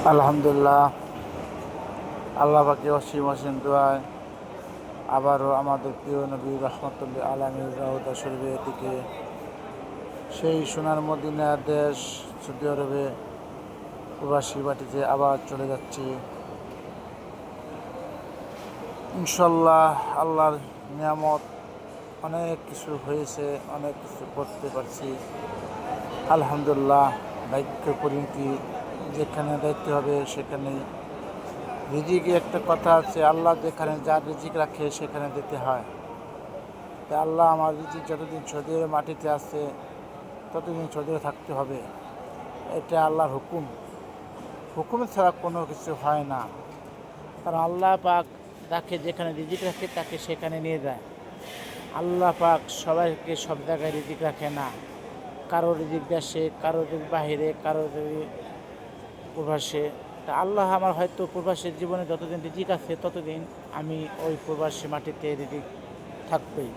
আলহামদুলিল্লাহ, আল্লাহ পাকে অসীম অসীম দোয়ায় আবারও আমাদের প্রিয় নবী রহমতুল্লাহ আলামিন রওজা শরীফের দিকে, সেই সোনার মদিনার দেশ সৌদি আরবে প্রবাসী বাটিতে আবার চলে যাচ্ছি। ইনশাল্লাহ আল্লাহর নিয়ামত, অনেক কিছু হয়েছে, অনেক কিছু করতে পারছি। আলহামদুলিল্লাহ, ভাগ্য পরিণতি যেখানে দেখতে হবে সেখানেই রিজিকে একটা কথা আছে, আল্লাহ যেখানে যার রিজিক রাখে সেখানে দিতে হয়। তাই আল্লাহ আমার রিজিক যতদিন সৌদির মাটিতে আছে ততদিন সৌদিরে থাকতে হবে, এটা আল্লাহর হুকুম। হুকুম ছাড়া কোনো কিছু হয় না, কারণ আল্লাহ পাক যাকে যেখানে রিজিক রাখে তাকে সেখানে নিয়ে যায়। আল্লাহ পাক সবাইকে সব জায়গায় রিজিক রাখে না, কারো রিজিক দেশে, কারো রিজিক বাহিরে, কারো রিজিক প্রবাসে। তা আল্লাহ আমার হয়তো প্রবাসের জীবনে যতদিন রিজিক আছে ততদিন আমি ওই প্রবাসী মাটিতে রিজিক থাকবেই।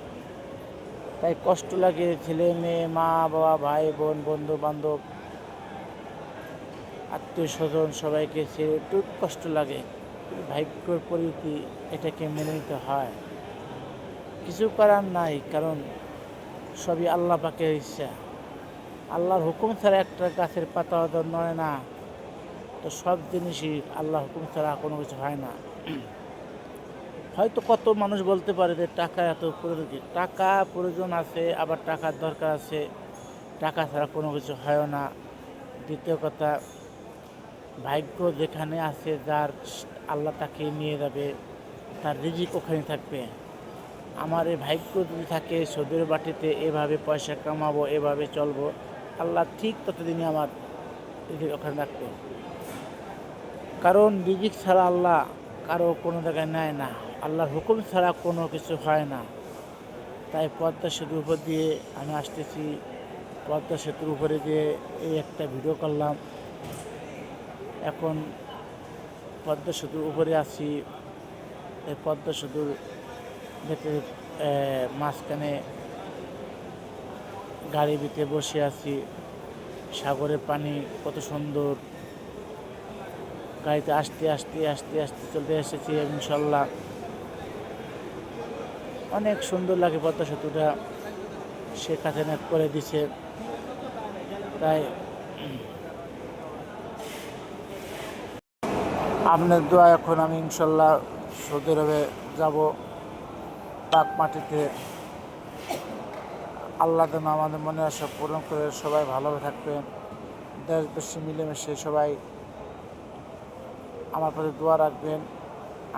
তাই কষ্ট লাগে, ছেলে মেয়ে, মা বাবা, ভাই বোন, বন্ধু বান্ধব, আত্মীয় স্বজন সবাইকে ছেড়ে একটু কষ্ট লাগে। ভাগ্যের পরিণতি, এটাকে মেনে নিতে হয়, কিছু করার নাই, কারণ সবই আল্লাহ পাকের ইচ্ছা। আল্লাহর হুকুম ছাড়া একটা গাছের পাতা নড়ে না, তো সব জিনিসই আল্লাহ হুকুম ছাড়া কোনো কিছু হয় না। হয়তো কত মানুষ বলতে পারে যে টাকা এত প্রয়োজন, টাকা প্রয়োজন আছে, আবার টাকার দরকার আছে, টাকা ছাড়া কোনো কিছু হয় না। দ্বিতীয় কথা, ভাগ্য যেখানে আছে, যার আল্লাহ তাকে নিয়ে যাবে, তার রিজিক ওখানে থাকবে। আমার এই ভাগ্য যদি থাকে সৌদির বাটিতে এভাবে পয়সা কামাবো, এভাবে চলবো, আল্লাহ ঠিক ততদিনই আমার রিজিক ওখানে রাখবে। কারণ রিজিক ছাড়া আল্লাহ কারো কোনো জায়গায় নেয় না, আল্লাহর হুকুম ছাড়া কোনো কিছু হয় না। তাই পদ্মা সেতুর উপর দিয়ে আমি আসতেছি, পদ্মা সেতুর উপরে দিয়ে এই একটা ভিডিও করলাম। এখন পদ্মা সেতুর উপরে আছি, এই পদ্মা সেতুর ভেতরে মাঝখানে গাড়ির ভিতরে বসে আছি, সাগরের পানি কত সুন্দর, গাড়িতে আসতে আসতে আসতে আসতে চলতে এসেছি। ইনশাল্লাহ অনেক সুন্দর লাগে পদ্মা সেতুটা, শেখ হাসিনা করে দিছে। তাই আপনার দোয়া, এখন আমি ইনশাল্লাহ সৌদি আরবে যাব, পাক মাটিতে। আল্লাহ যেন আমাদের মনে আশা পূরণ করে সবাই ভালোভাবে থাকবেন, দেশবাসী মিলেমিশে সবাই আমার প্রতি দোয়া রাখবেন।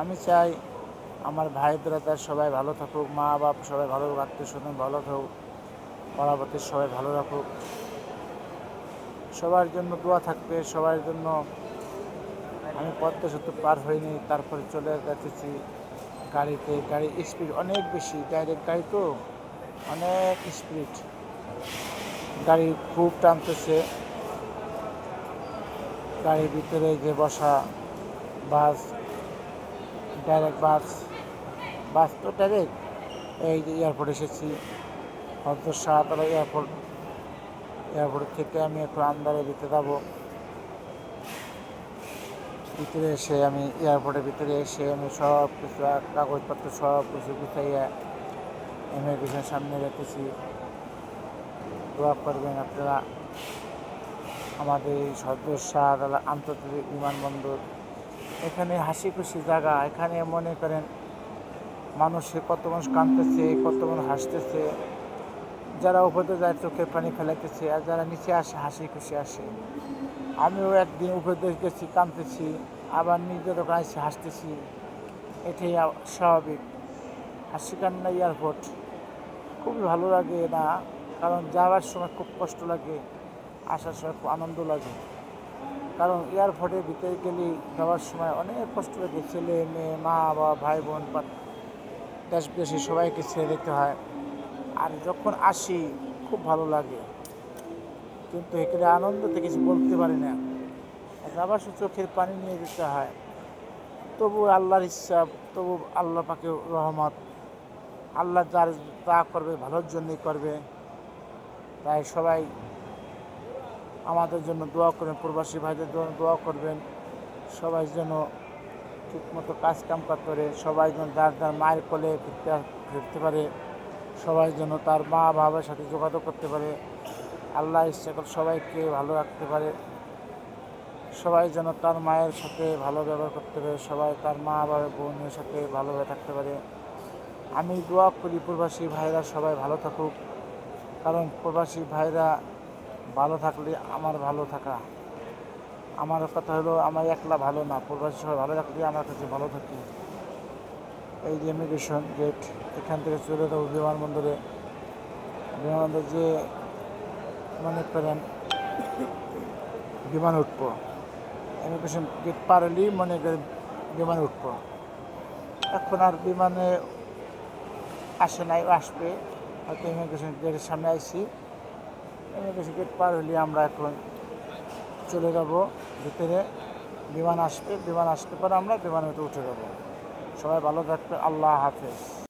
আমি চাই আমার ভাই ব্রাদার সবাই ভালো থাকুক, মা বাপ সবাই ভালো থাকুক, আত্মীয় স্বজন ভালো থাকুক, পরাবর্তী সবাই ভালো রাখুক, সবার জন্য দোয়া থাকবে, সবার জন্য। আমি পদ্মা সেতু পার হইনি, তারপরে চলে যাচ্ছি গাড়িতে। গাড়ি স্পিড অনেক বেশি, ডাইরেক্ট গাড়ি তো অনেক স্পিড, গাড়ি খুব টানতেছে। গাড়ির ভিতরে যে বসা, বাস, ডাইরেক্ট বাস তো ডাইরেক্ট। এই যে এয়ারপোর্ট এসেছি, হজরত শাহজালাল এয়ারপোর্ট থেকে আমি একটু আন্দারের ভিতরে যাবো। ভিতরে এসে আমি এয়ারপোর্টের ভিতরে এসে আমি সব কিছু কাগজপত্র সব কিছু গুছাইয়া ইমিগ্রেশনের সামনে রেখেছি। দোয়া করবেন আপনারা। আমাদের এই হজরত শাহজালাল আন্তর্জাতিক বিমানবন্দর, এখানে হাসি খুশি জায়গা। এখানে মনে করেন মানুষের কত মানুষ কাঁদতেছে, কত মানুষ হাসতেছে, যারা উপরে যায় চোখের পানি ফেলাইতেছে, আর যারা নিচে আসে হাসি খুশি আসে। আমিও একদিন উপরে গেছি, কাঁদতেছি, আবার নিজের ওখানে এসে হাসতেছি। এটাই স্বাভাবিক। হাসি কান্না এয়ারপোর্ট খুবই ভালো লাগে না, কারণ যাওয়ার সময় খুব কষ্ট লাগে, আসার সময় খুব আনন্দ লাগে। কারণ এয়ারপোর্টের ভিতরে গেলে যাওয়ার সময় অনেক কষ্ট লাগে, ছেলে মেয়ে, মা বাবা, ভাই বোন, দেশবাসী সবাইকে ছেড়ে দিতে হয়। আর যখন আসি খুব ভালো লাগে, কিন্তু এখানে আনন্দতে কিছু বলতে পারি না, যাবার সময় চোখের পানি নিয়ে যেতে হয়। তবু আল্লাহর ইচ্ছা, তবু আল্লাহ পাকে রহমত, আল্লাহ যার যা করবে ভালোর জন্যই করবে। তাই সবাই আমাদের জন্য দোয়া করবেন, প্রবাসী ভাইদের জন্য দোয়া করবেন। সবাই যেন ঠিকমতো কাজ কাম করতে পারে, সবাই যেন যার যার মায়ের কোলে ফিরতে পারে, সবাই যেন তার মা বাবার সাথে যোগাযোগ করতে পারে। আল্লাহ ইচ্ছা করে সবাইকে ভালো রাখতে পারে, সবাই যেন তার মায়ের সাথে ভালো ব্যবহার করতে পারে, সবাই তার মা বাবা বোনের সাথে ভালোভাবে থাকতে পারে। আমি দোয়া করি প্রবাসী ভাইরা সবাই ভালো থাকুক, কারণ প্রবাসী ভাইরা ভালো থাকলে আমার ভালো থাকা। আমার কথা হলো আমার একলা ভালো না, প্রবাসী সবাই ভালো থাকলে আমার কাছে ভালো থাকি। এই যে ইমিগ্রেশন গেট, এখান থেকে চলে যাবো বিমানবন্দরে। বিমানবন্দর যে মনে করেন বিমান উঠবো, ইমিগ্রেশন গেট পার হলেই মনে করেন বিমানে উঠবো। এখন আর বিমানে আসে নাই, আসবে হয়তো। ইমিগ্রেশন গেটের সামনে আইছি, ইমিগ্রেশন গেট পার হলে আমরা এখন চলে যাব ভিতরে। বিমান আসবে, বিমান আসতে পারে আমরা বিমানে উঠে যাব। সবাই ভালো থাকবে। আল্লাহ হাফেজ।